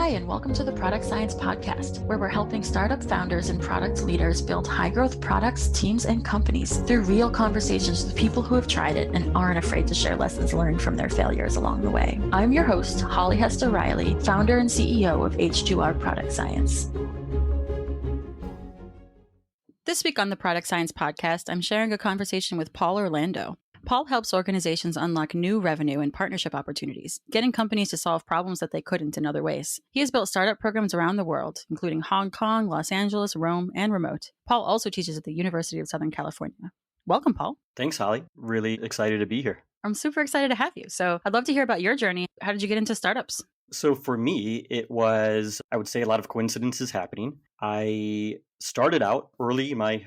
Hi, and welcome to the Product Science Podcast, where we're helping startup founders and product leaders build high-growth products, teams, and companies through real conversations with people who have tried it and aren't afraid to share lessons learned from their failures along the way. I'm your host, Holly Hester Riley, founder and CEO of H2R Product Science. This week on the Product Science Podcast, I'm sharing a conversation with Paul Orlando. Paul helps organizations unlock new revenue and partnership opportunities, getting companies to solve problems that they couldn't in other ways. He has built startup programs around the world, including Hong Kong, Los Angeles, Rome, and remote. Paul also teaches at the University of Southern California. Welcome, Paul. Thanks, Holly. Really excited to be here. I'm super excited to have you. So I'd love to hear about your journey. How did you get into startups? So for me, it was, I would say, a lot of coincidences happening. I started out early in my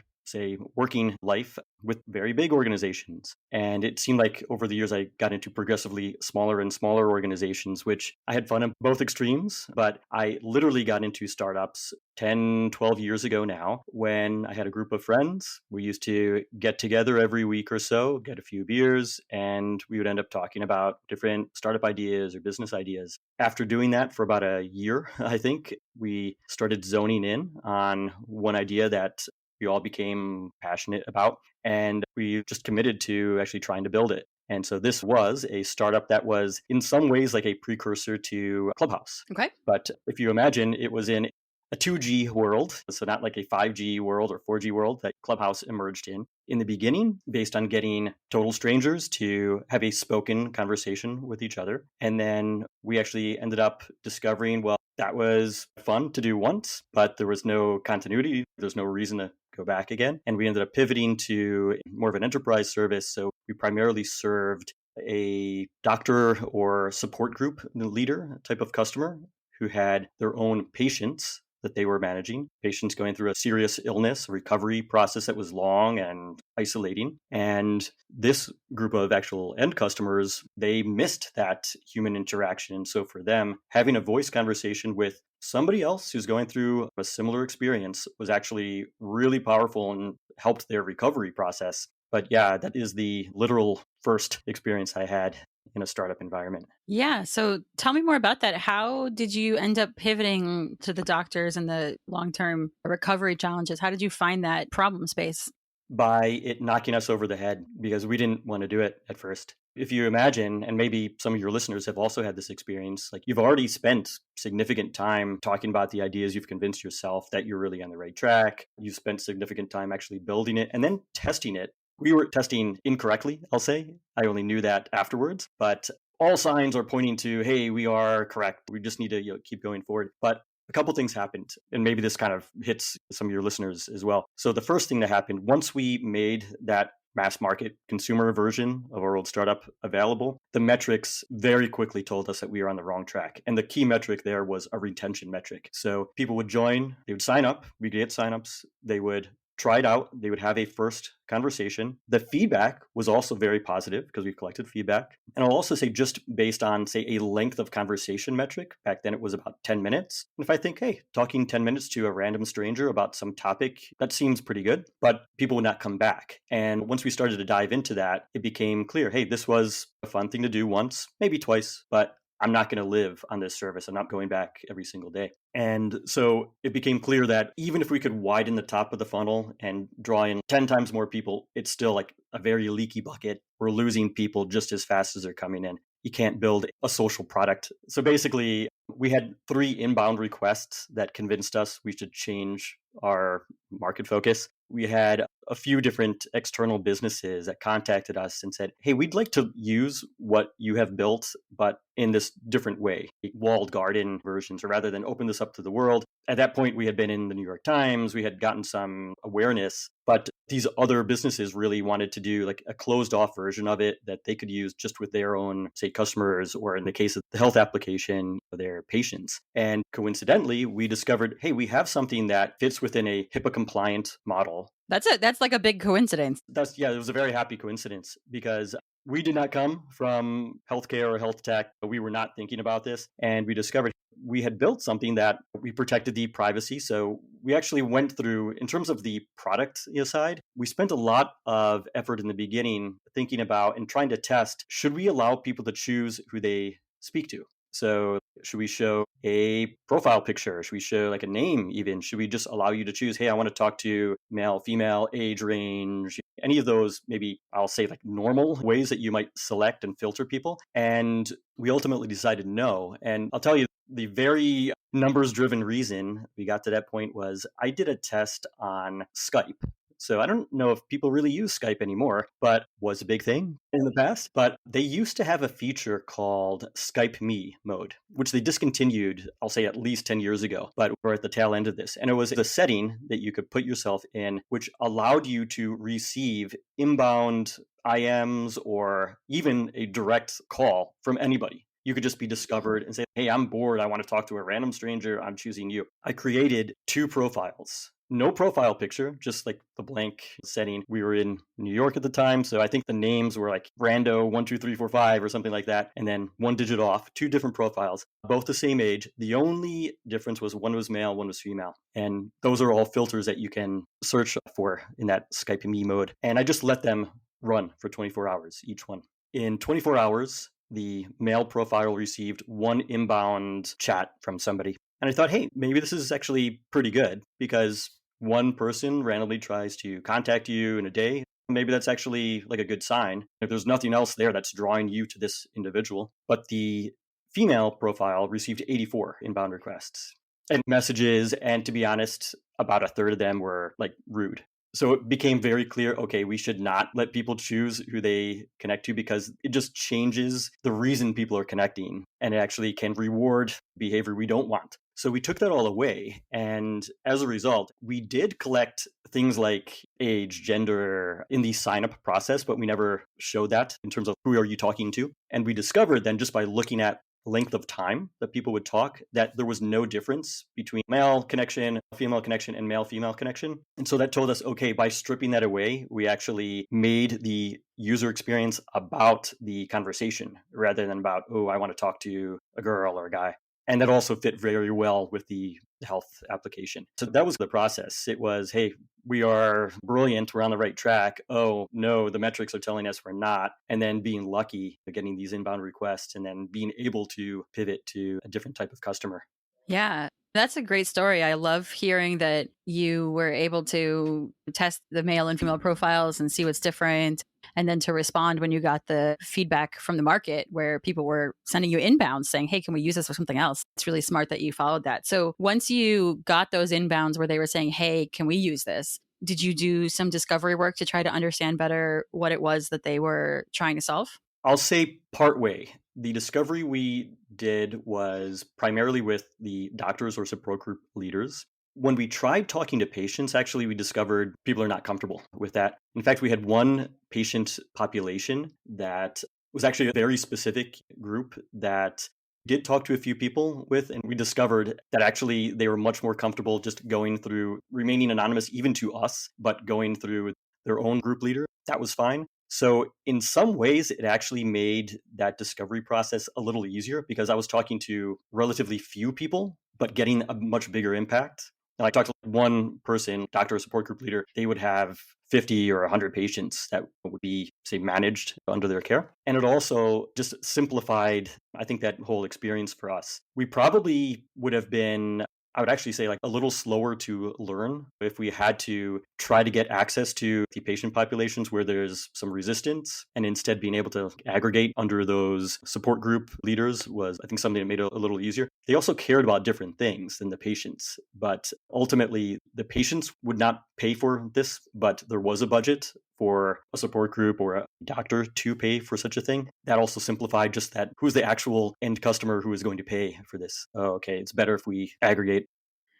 working life with very big organizations. And it seemed like over the years, I got into progressively smaller and smaller organizations, which I had fun at both extremes. But I literally got into startups 10, 12 years ago now, when I had a group of friends. We used to get together every week or so, get a few beers, and we would end up talking about different startup ideas or business ideas. After doing that for about a year, I think, we started zoning in on one idea that we all became passionate about, and we just committed to actually trying to build it. And so this was a startup that was in some ways like a precursor to Clubhouse. Okay. But if you imagine, it was in a 2G world, so not like a 5G world or 4G world that Clubhouse emerged in the beginning, based on getting total strangers to have a spoken conversation with each other. And then we actually ended up discovering, well, that was fun to do once, but there was no continuity. There's no reason to go back again. And we ended up pivoting to more of an enterprise service. So we primarily served a doctor or support group leader type of customer who had their own patients that they were managing, patients going through a serious illness, a recovery process that was long and isolating. And this group of actual end customers, they missed that human interaction. So for them, having a voice conversation with somebody else who's going through a similar experience was actually really powerful and helped their recovery process. But yeah, that is the literal first experience I had in a startup environment. Yeah. So tell me more about that. How did you end up pivoting to the doctors and the long-term recovery challenges? How did you find that problem space? By it knocking us over the head, because we didn't want to do it at first. If you imagine, and maybe some of your listeners have also had this experience, like you've already spent significant time talking about the ideas, you've convinced yourself that you're really on the right track. You've spent significant time actually building it and then testing it. We were testing incorrectly, I'll say. I only knew that afterwards, but all signs are pointing to, hey, we are correct. We just need to keep going forward. But a couple things happened, and maybe this kind of hits some of your listeners as well. So the first thing that happened, once we made that mass market consumer version of our old startup available, the metrics very quickly told us that we were on the wrong track. And the key metric there was a retention metric. So people would join, they would sign up, we could get signups, they would try it out, they would have a first conversation. The feedback was also very positive because we collected feedback. And I'll also say, just based on, say, a length of conversation metric, back then it was about 10 minutes. And if I think, hey, talking 10 minutes to a random stranger about some topic, that seems pretty good, but people would not come back. And once we started to dive into that, it became clear, hey, this was a fun thing to do once, maybe twice, but I'm not going to live on this service. I'm not going back every single day. And so it became clear that even if we could widen the top of the funnel and draw in 10 times more people, it's still like a very leaky bucket. We're losing people just as fast as they're coming in. You can't build a social product. So basically, we had 3 inbound requests that convinced us we should change our market focus. We had a few different external businesses that contacted us and said, hey, we'd like to use what you have built, but in this different way, walled garden versions, or rather than open this up to the world. At that point, we had been in the New York Times, we had gotten some awareness, but these other businesses really wanted to do like a closed off version of it that they could use just with their own, say, customers, or in the case of the health application, their patients. And coincidentally, we discovered, hey, we have something that fits within a HIPAA compliant model. That's it. That's like a big coincidence. It was a very happy coincidence, because we did not come from healthcare or health tech. We were not thinking about this. And we discovered we had built something that we protected the privacy. So we actually went through, in terms of the product side, we spent a lot of effort in the beginning thinking about and trying to test, should we allow people to choose who they speak to? So should we show a profile picture? Should we show like a name even? Should we just allow you to choose, hey, I want to talk to male, female, age range, any of those, maybe I'll say like normal ways that you might select and filter people? And we ultimately decided no. And I'll tell you, the very numbers driven reason we got to that point was I did a test on Skype. So I don't know if people really use Skype anymore, but was a big thing in the past. But they used to have a feature called Skype Me mode, which they discontinued, I'll say at least 10 years ago, but we're at the tail end of this. And it was a setting that you could put yourself in, which allowed you to receive inbound IMs or even a direct call from anybody. You could just be discovered and say, hey, I'm bored. I want to talk to a random stranger. I'm choosing you. I created 2 profiles. No profile picture, just like the blank setting. We were in New York at the time, so I think the names were like Rando12345 or something like that, and then 1 digit off, 2 different profiles, both the same age. The only difference was one was male, one was female. And those are all filters that you can search for in that Skype Me mode. And I just let them run for 24 hours, each one. In 24 hours, the male profile received 1 inbound chat from somebody. And I thought, hey, maybe this is actually pretty good because 1 person randomly tries to contact you in a day. Maybe that's actually like a good sign. If there's nothing else there that's drawing you to this individual. But the female profile received 84 inbound requests and messages. And to be honest, about a third of them were like rude. So it became very clear, okay, we should not let people choose who they connect to because it just changes the reason people are connecting and it actually can reward behavior we don't want. So we took that all away. And as a result, we did collect things like age, gender in the sign up process, but we never showed that in terms of who are you talking to. And we discovered then just by looking at length of time that people would talk, that there was no difference between male connection, female connection, and male female connection. And so that told us, okay, by stripping that away, we actually made the user experience about the conversation rather than about, oh, I want to talk to a girl or a guy. And that also fit very well with the health application. So that was the process. It was, hey, we are brilliant. We're on the right track. Oh, no, the metrics are telling us we're not. And then being lucky at getting these inbound requests and then being able to pivot to a different type of customer. Yeah, that's a great story. I love hearing that you were able to test the male and female profiles and see what's different, and then to respond when you got the feedback from the market where people were sending you inbounds saying, hey, can we use this for something else? It's really smart that you followed that. So once you got those inbounds where they were saying, hey, can we use this? Did you do some discovery work to try to understand better what it was that they were trying to solve? I'll say partway. The discovery we did was primarily with the doctors or support group leaders. When we tried talking to patients, actually, we discovered people are not comfortable with that. In fact, we had one patient population that was actually a very specific group that did talk to a few people with, and we discovered that actually they were much more comfortable just going through remaining anonymous, even to us, but going through their own group leader. That was fine. So in some ways, it actually made that discovery process a little easier because I was talking to relatively few people, but getting a much bigger impact. And I talked to one person, doctor or support group leader, they would have 50 or 100 patients that would be, say, managed under their care. And it also just simplified, I think, that whole experience for us. We probably would have been, I would actually say, like a little slower to learn if we had to try to get access to the patient populations where there's some resistance, and instead being able to aggregate under those support group leaders was, I think, something that made it a little easier. They also cared about different things than the patients, but ultimately the patients would not pay for this, but there was a budget for a support group or a doctor to pay for such a thing. That also simplified just that who's the actual end customer who is going to pay for this. Oh, okay, it's better if we aggregate.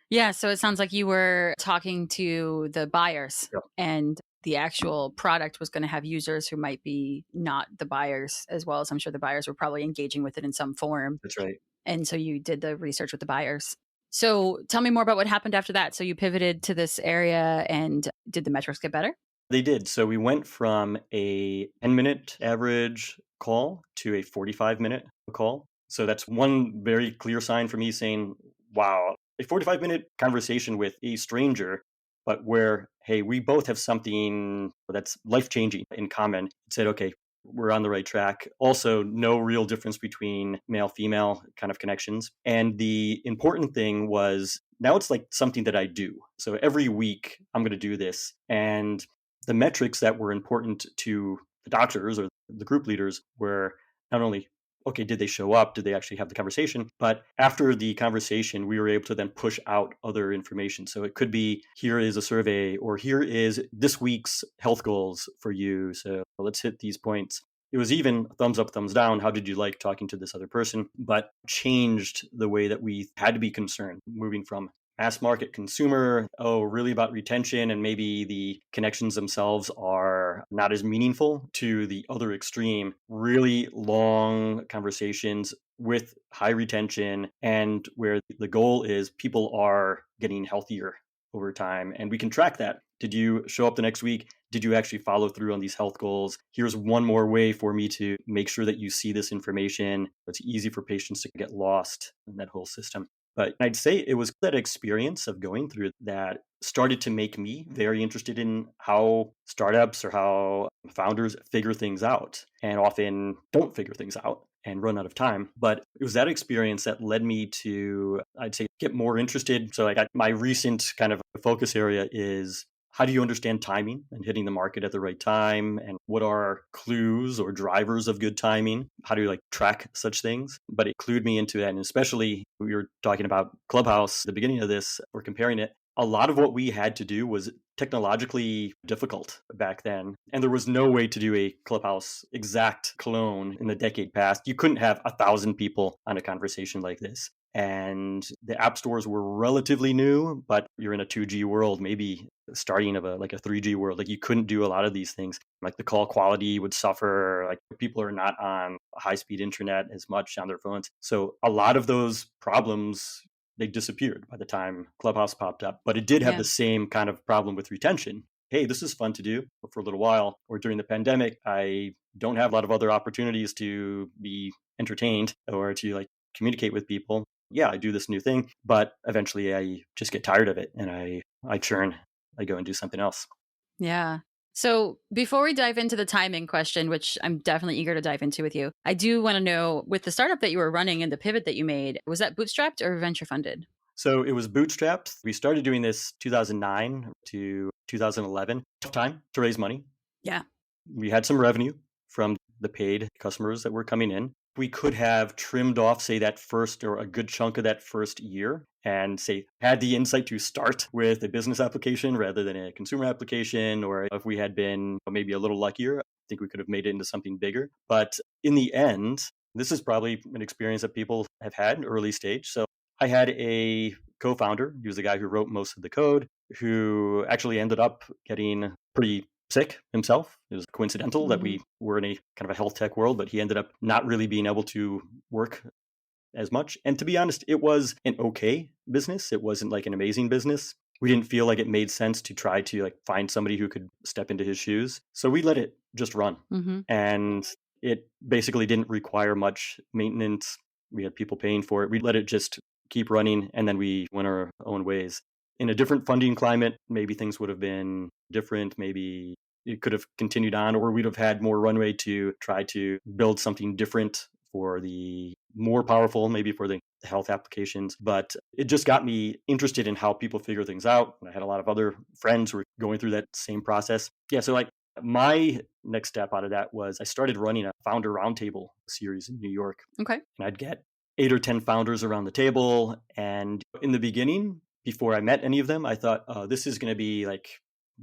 Yeah, so it sounds like you were talking to the buyers Yep, and the actual product was going to have users who might be not the buyers as well as I'm sure the buyers were probably engaging with it in some form. that's right. And so you did the research with the buyers. So tell me more about what happened after that. So you pivoted to this area and did the metrics get better? They did. So we went from a 10-minute average call to a 45-minute call. So that's one very clear sign for me saying, wow, a 45-minute conversation with a stranger, but where, hey, we both have something that's life changing in common. It said, okay, we're on the right track. Also, no real difference between male female kind of connections. And the important thing was now it's like something that I do. So every week I'm going to do this. And the metrics that were important to the doctors or the group leaders were not only, okay, did they show up? Did they actually have the conversation? But after the conversation, we were able to then push out other information. So it could be, here is a survey, or here is this week's health goals for you. So let's hit these points. It was even thumbs up, thumbs down. How did you like talking to this other person? But changed the way that we had to be concerned, moving from mass market consumer, really about retention, and maybe the connections themselves are not as meaningful, to the other extreme, really long conversations with high retention, and where the goal is people are getting healthier over time. And we can track that. Did you show up the next week? Did you actually follow through on these health goals? Here's one more way for me to make sure that you see this information. It's easy for patients to get lost in that whole system. But I'd say it was that experience of going through that started to make me very interested in how startups or how founders figure things out, and often don't figure things out and run out of time. But it was that experience that led me to, I'd say, get more interested. So my recent kind of focus area is, how do you understand timing and hitting the market at the right time? And what are clues or drivers of good timing? How do you track such things? But it clued me into that. And especially we were talking about Clubhouse at the beginning of this, we're comparing it. A lot of what we had to do was technologically difficult back then. And there was no way to do a Clubhouse exact clone in the decade past. You couldn't have 1,000 people on a conversation like this. And the app stores were relatively new, but you're in a 2G world, maybe starting of a 3G world. You couldn't do a lot of these things. The call quality would suffer. People are not on high speed internet as much on their phones. So a lot of those problems, they disappeared by the time Clubhouse popped up. But it did have the same kind of problem with retention. Hey, this is fun to do for a little while. Or during the pandemic, I don't have a lot of other opportunities to be entertained or to communicate with people. Yeah, I do this new thing, but eventually I just get tired of it and I churn. I go and do something else. Yeah. So before we dive into the timing question, which I'm definitely eager to dive into with you, I do want to know, with the startup that you were running and the pivot that you made, was that bootstrapped or venture funded? So it was bootstrapped. We started doing this 2009 to 2011. Tough time to raise money. Yeah. We had some revenue from the paid customers that were coming in. We could have trimmed off, say, that first or a good chunk of that first year and say had the insight to start with a business application rather than a consumer application. Or if we had been maybe a little luckier, I think we could have made it into something bigger. But in the end, this is probably an experience that people have had early stage. So I had a co-founder. He was the guy who wrote most of the code, who actually ended up getting pretty sick himself. It was coincidental that we were in a kind of a health tech world, but he ended up not really being able to work as much. And to be honest, it was an okay business. It wasn't an amazing business. We didn't feel like it made sense to try to find somebody who could step into his shoes. So we let it just run. And it basically didn't require much maintenance. We had people paying for it. We let it just keep running, and then we went our own ways. In a different funding climate, maybe things would have been different. Maybe it could have continued on, or we'd have had more runway to try to build something different for the more powerful, maybe for the health applications. But it just got me interested in how people figure things out. And I had a lot of other friends who were going through that same process. Yeah, so my next step out of that was I started running a founder roundtable series in New York. Okay. And I'd get 8 or 10 founders around the table. And in the beginning, before I met any of them, I thought, this is going to be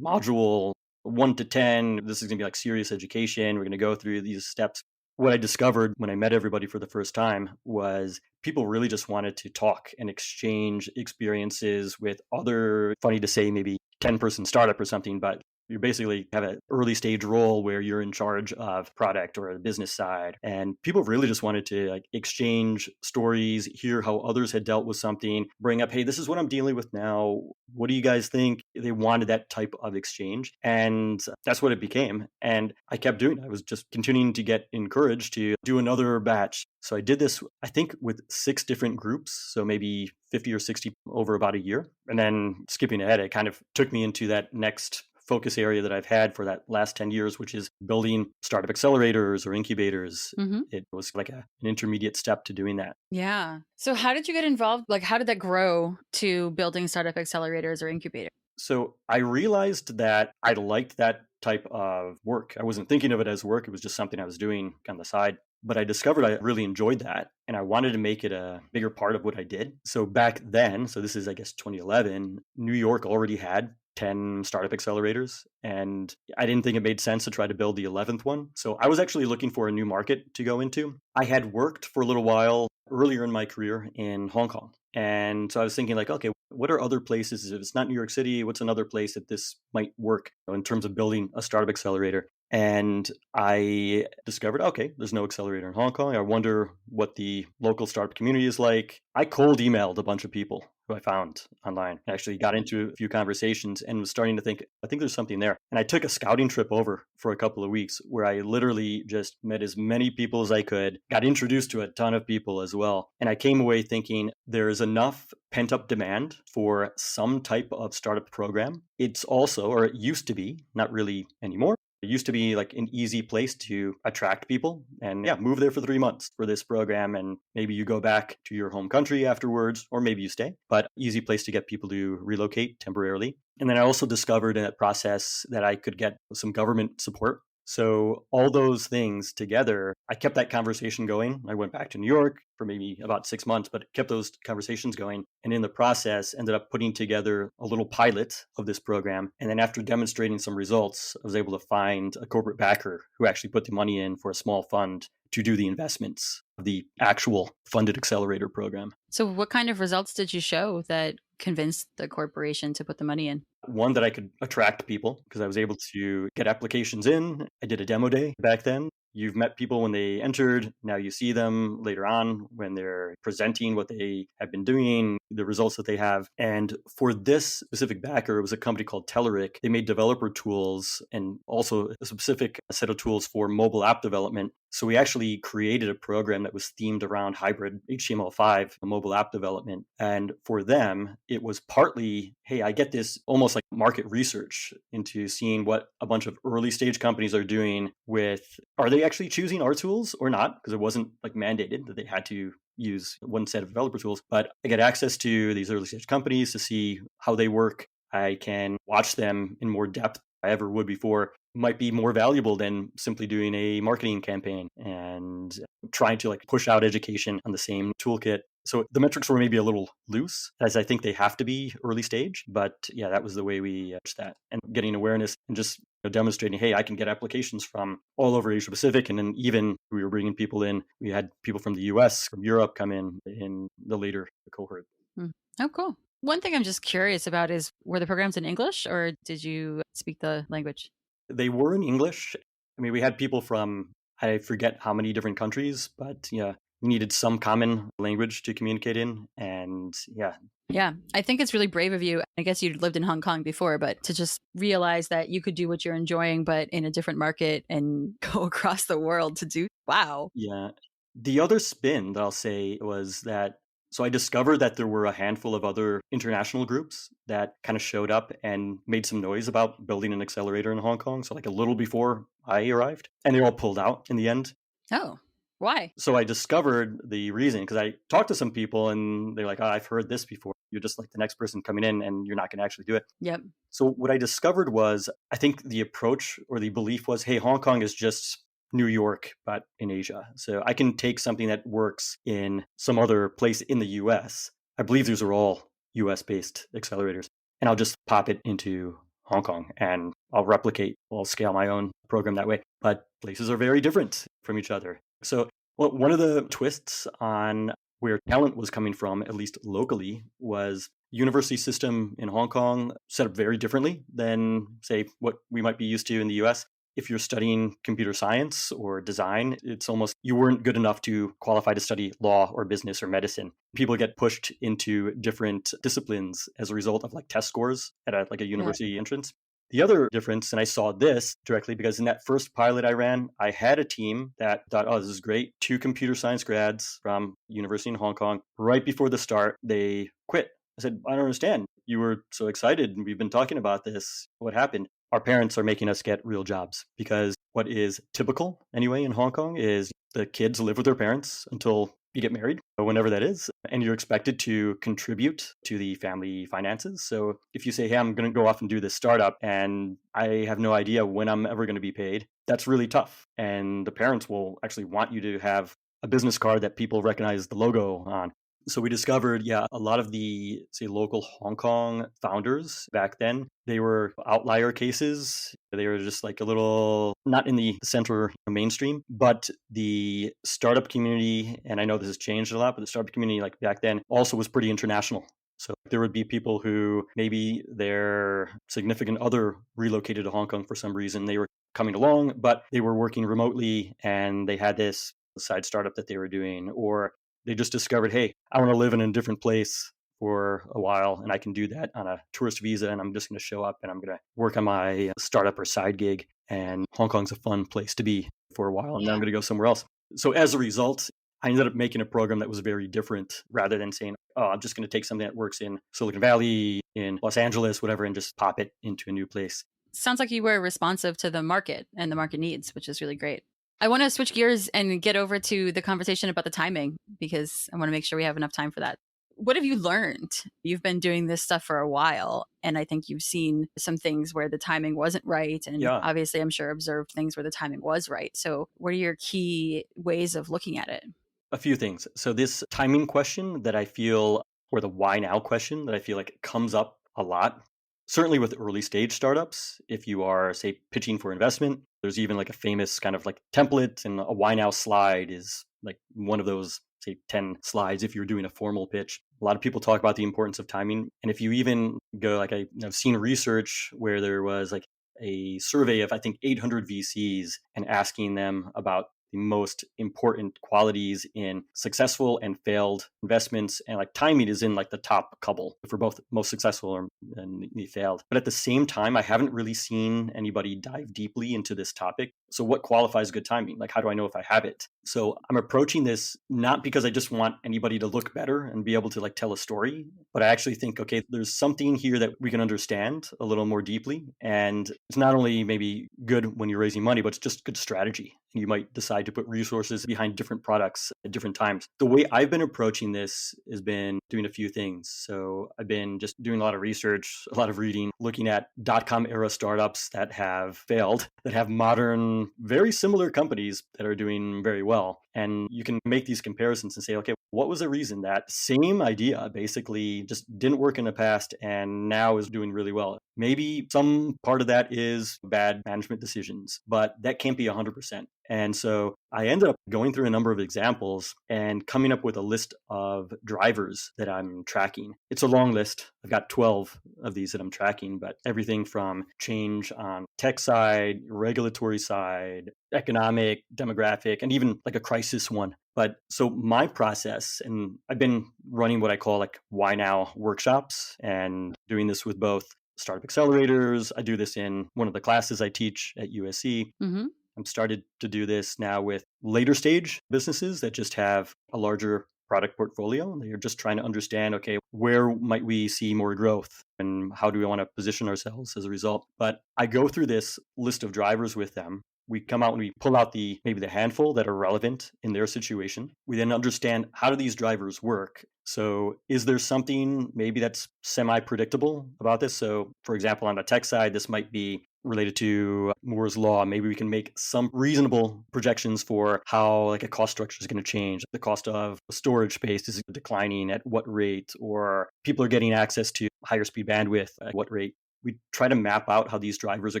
module 1 to 10. This is going to be serious education. We're going to go through these steps. What I discovered when I met everybody for the first time was people really just wanted to talk and exchange experiences with other, funny to say, maybe 10-person startup or something, but you basically have an early stage role where you're in charge of product or the business side. And people really just wanted to exchange stories, hear how others had dealt with something, bring up, hey, this is what I'm dealing with now. What do you guys think? They wanted that type of exchange. And that's what it became. And I kept doing it. I was just continuing to get encouraged to do another batch. So I did this, I think, with 6 different groups. So maybe 50 or 60 over about a year. And then skipping ahead, it kind of took me into that next focus area that I've had for that last 10 years, which is building startup accelerators or incubators. Hmm. It was like an intermediate step to doing that. Yeah. So how did you get involved? Like, how did that grow to building startup accelerators or incubators? So I realized that I liked that type of work. I wasn't thinking of it as work, it was just something I was doing on the side. But I discovered I really enjoyed that and I wanted to make it a bigger part of what I did. So back then, so this is, I guess, 2011, New York already had 10 startup accelerators. And I didn't think it made sense to try to build the 11th one. So I was actually looking for a new market to go into. I had worked for a little while earlier in my career in Hong Kong. And so I was thinking, like, okay, what are other places? If it's not New York City, what's another place that this might work in terms of building a startup accelerator? And I discovered, okay, there's no accelerator in Hong Kong. I wonder what the local startup community is like. I cold emailed a bunch of people who I found online. I actually got into a few conversations and was starting to think, I think there's something there. And I took a scouting trip over for a couple of weeks where I literally just met as many people as I could, got introduced to a ton of people as well. And I came away thinking there's enough pent up demand for some type of startup program. It's also, or it used to be, not really anymore. It used to be like an easy place to attract people and move there for 3 months for this program. And maybe you go back to your home country afterwards, or maybe you stay, but easy place to get people to relocate temporarily. And then I also discovered in that process that I could get some government support. So all those things together, I kept that conversation going. I went back to New York for maybe about 6 months, but kept those conversations going. And in the process, ended up putting together a little pilot of this program. And then after demonstrating some results, I was able to find a corporate backer who actually put the money in for a small fund to do the investments of the actual funded accelerator program. So what kind of results did you show that convinced the corporation to put the money in? One, that I could attract people because I was able to get applications in. I did a demo day back then. You've met people when they entered. Now you see them later on when they're presenting what they have been doing, the results that they have. And for this specific backer, it was a company called Telerik. They made developer tools and also a specific set of tools for mobile app development. So we actually created a program that was themed around hybrid HTML5 mobile app development. And for them, it was partly, hey, I get this almost like market research into seeing what a bunch of early stage companies are doing with, are they actually choosing our tools or not? Because it wasn't like mandated that they had to use one set of developer tools, but I get access to these early stage companies to see how they work. I can watch them in more depth I ever would before. Might be more valuable than simply doing a marketing campaign and trying to like push out education on the same toolkit. So the metrics were maybe a little loose, as I think they have to be early stage. But yeah, that was the way we approached that, and getting awareness and just demonstrating, hey, I can get applications from all over Asia Pacific. And then even we were bringing people in. We had people from the US, from Europe come in the later cohort. Hmm. Oh, cool. One thing I'm just curious about is, were the programs in English or did you speak the language? They were in English. I mean, we had people from, I forget how many different countries, but yeah, we needed some common language to communicate in. And yeah. Yeah, I think it's really brave of you. I guess you'd lived in Hong Kong before, but to just realize that you could do what you're enjoying, but in a different market and go across the world to do. Wow. Yeah. The other spin that I'll say was that, so I discovered that there were a handful of other international groups that kind of showed up and made some noise about building an accelerator in Hong Kong. So like a little before I arrived, and they all pulled out in the end. Oh, why? So I discovered the reason because I talked to some people and they're like, oh, I've heard this before. You're just like the next person coming in and you're not going to actually do it. Yep. So what I discovered was, I think the approach or the belief was, hey, Hong Kong is just New York, but in Asia. So I can take something that works in some other place in the US. I believe these are all US based accelerators. And I'll just pop it into Hong Kong and I'll scale my own program that way. But places are very different from each other. So one of the twists on where talent was coming from, at least locally, was university system in Hong Kong set up very differently than, say, what we might be used to in the US. If you're studying computer science or design, it's almost you weren't good enough to qualify to study law or business or medicine. People get pushed into different disciplines as a result of like test scores at a university entrance. The other difference, and I saw this directly because in that first pilot I ran, I had a team that thought, oh, this is great. 2 computer science grads from university in Hong Kong. Right before the start, they quit. I said, I don't understand. You were so excited and we've been talking about this. What happened? our parents are making us get real jobs because what is typical anyway in Hong Kong is the kids live with their parents until you get married, or whenever that is, and you're expected to contribute to the family finances. So if you say, hey, I'm going to go off and do this startup and I have no idea when I'm ever going to be paid, that's really tough. And the parents will actually want you to have a business card that people recognize the logo on. So we discovered, a lot of the, say, local Hong Kong founders back then, they were outlier cases. They were just like a little, not in the center mainstream, but the startup community, and I know this has changed a lot, but the startup community like back then also was pretty international. So there would be people who maybe their significant other relocated to Hong Kong for some reason. They were coming along, but they were working remotely and they had this side startup that they were doing, or they just discovered, hey, I want to live in a different place for a while and I can do that on a tourist visa, and I'm just going to show up and I'm going to work on my startup or side gig, and Hong Kong's a fun place to be for a while, and then I'm going to go somewhere else. So as a result, I ended up making a program that was very different, rather than saying, oh, I'm just going to take something that works in Silicon Valley, in Los Angeles, whatever, and just pop it into a new place. Sounds like you were responsive to the market and the market needs, which is really great. I want to switch gears and get over to the conversation about the timing, because I want to make sure we have enough time for that. What have you learned? You've been doing this stuff for a while, and I think you've seen some things where the timing wasn't right. And obviously, I'm sure observed things where the timing was right. So what are your key ways of looking at it? A few things. So this timing question that I feel, or the why now question that I feel like comes up a lot, certainly with early stage startups. If you are, say, pitching for investment, there's even like a famous kind of like template, and a why now slide is like one of those, say, 10 slides if you're doing a formal pitch. A lot of people talk about the importance of timing. And if you even go, like I've seen research where there was like a survey of, I think, 800 VCs and asking them about the most important qualities in successful and failed investments. And like timing is in like the top couple for both most successful and the failed. But at the same time, I haven't really seen anybody dive deeply into this topic. So what qualifies good timing? Like, how do I know if I have it? So I'm approaching this not because I just want anybody to look better and be able to like tell a story, but I actually think, okay, there's something here that we can understand a little more deeply. And it's not only maybe good when you're raising money, but it's just good strategy. You might decide to put resources behind different products at different times. The way I've been approaching this has been doing a few things. So I've been just doing a lot of research, a lot of reading, looking at .com era startups that have failed, that have modern, very similar companies that are doing very well. And you can make these comparisons and say, okay, what was the reason that same idea basically just didn't work in the past and now is doing really well? Maybe some part of that is bad management decisions, but that can't be 100%. And so I ended up going through a number of examples and coming up with a list of drivers that I'm tracking. It's a long list. I've got 12 of these that I'm tracking, but everything from change on tech side, regulatory side, economic, demographic, and even like a crisis one. But so my process, and I've been running what I call like why now workshops and doing this with both startup accelerators. I do this in one of the classes I teach at USC. Mm-hmm. I'm started to do this now with later stage businesses that just have a larger product portfolio. They're just trying to understand, okay, where might we see more growth and how do we want to position ourselves as a result? But I go through this list of drivers with them. We come out and we pull out maybe the handful that are relevant in their situation. We then understand, how do these drivers work? So is there something maybe that's semi-predictable about this? So for example, on the tech side, this might be related to Moore's law. Maybe we can make some reasonable projections for how like a cost structure is going to change. The cost of storage space is declining at what rate, or people are getting access to higher speed bandwidth at what rate. We try to map out how these drivers are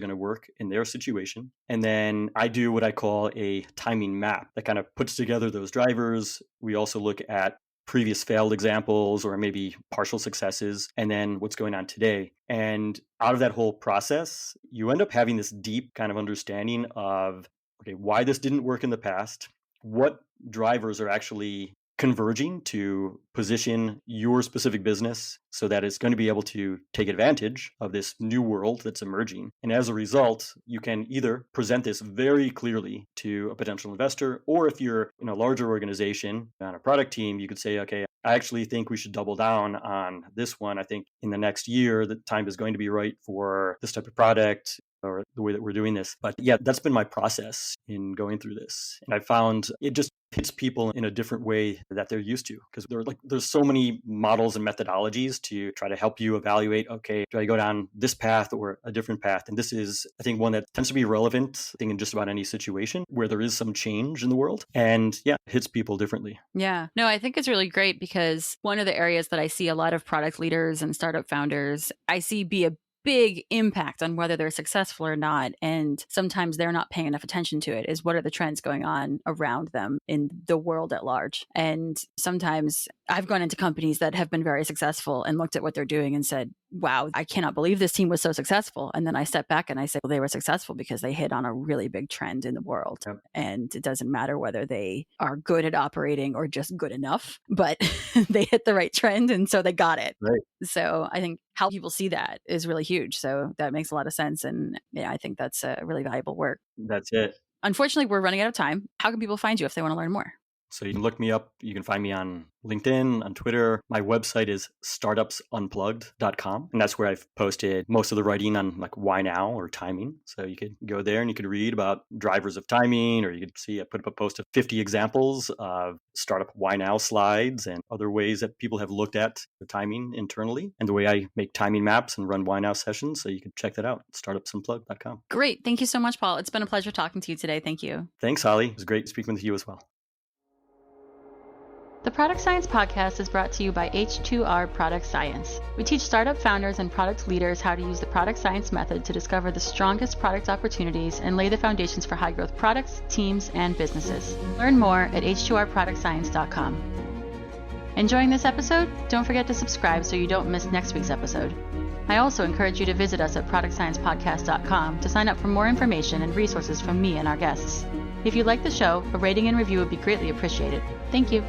going to work in their situation. And then I do what I call a timing map that kind of puts together those drivers. We also look at previous failed examples or maybe partial successes, and then what's going on today. And out of that whole process, you end up having this deep kind of understanding of, okay, why this didn't work in the past, what drivers are actually converging to position your specific business so that it's going to be able to take advantage of this new world that's emerging. And as a result, you can either present this very clearly to a potential investor, or if you're in a larger organization on a product team, you could say, okay, I actually think we should double down on this one. I think in the next year, the time is going to be right for this type of product. or the way that we're doing this. But yeah, that's been my process in going through this. And I found it just hits people in a different way that they're used to, because there's so many models and methodologies to try to help you evaluate, okay, do I go down this path or a different path? And this is, I think, one that tends to be relevant, I think, in just about any situation where there is some change in the world. And yeah, it hits people differently. Yeah. No, I think it's really great, because one of the areas that I see a lot of product leaders and startup founders, I see be a big impact on whether they're successful or not. And sometimes they're not paying enough attention to it, is what are the trends going on around them in the world at large. And sometimes I've gone into companies that have been very successful and looked at what they're doing and said, wow, I cannot believe this team was so successful. And then I step back and I say, well, they were successful because they hit on a really big trend in the world. Yep. And it doesn't matter whether they are good at operating or just good enough, but they hit the right trend. And so they got it. Right. So I think how people see that is really huge. So that makes a lot of sense. And yeah, I think that's a really valuable work. That's it. Unfortunately, we're running out of time. How can people find you if they want to learn more? So you can look me up. You can find me on LinkedIn, on Twitter. My website is startupsunplugged.com. And that's where I've posted most of the writing on like why now or timing. So you could go there and you could read about drivers of timing, or you could see I put up a post of 50 examples of startup why now slides and other ways that people have looked at the timing internally and the way I make timing maps and run why now sessions. So you can check that out, startupsunplugged.com. Great. Thank you so much, Paul. It's been a pleasure talking to you today. Thank you. Thanks, Holly. It was great speaking with you as well. The Product Science Podcast is brought to you by H2R Product Science. We teach startup founders and product leaders how to use the product science method to discover the strongest product opportunities and lay the foundations for high-growth products, teams, and businesses. Learn more at h2rproductscience.com. Enjoying this episode? Don't forget to subscribe so you don't miss next week's episode. I also encourage you to visit us at productsciencepodcast.com to sign up for more information and resources from me and our guests. If you like the show, a rating and review would be greatly appreciated. Thank you.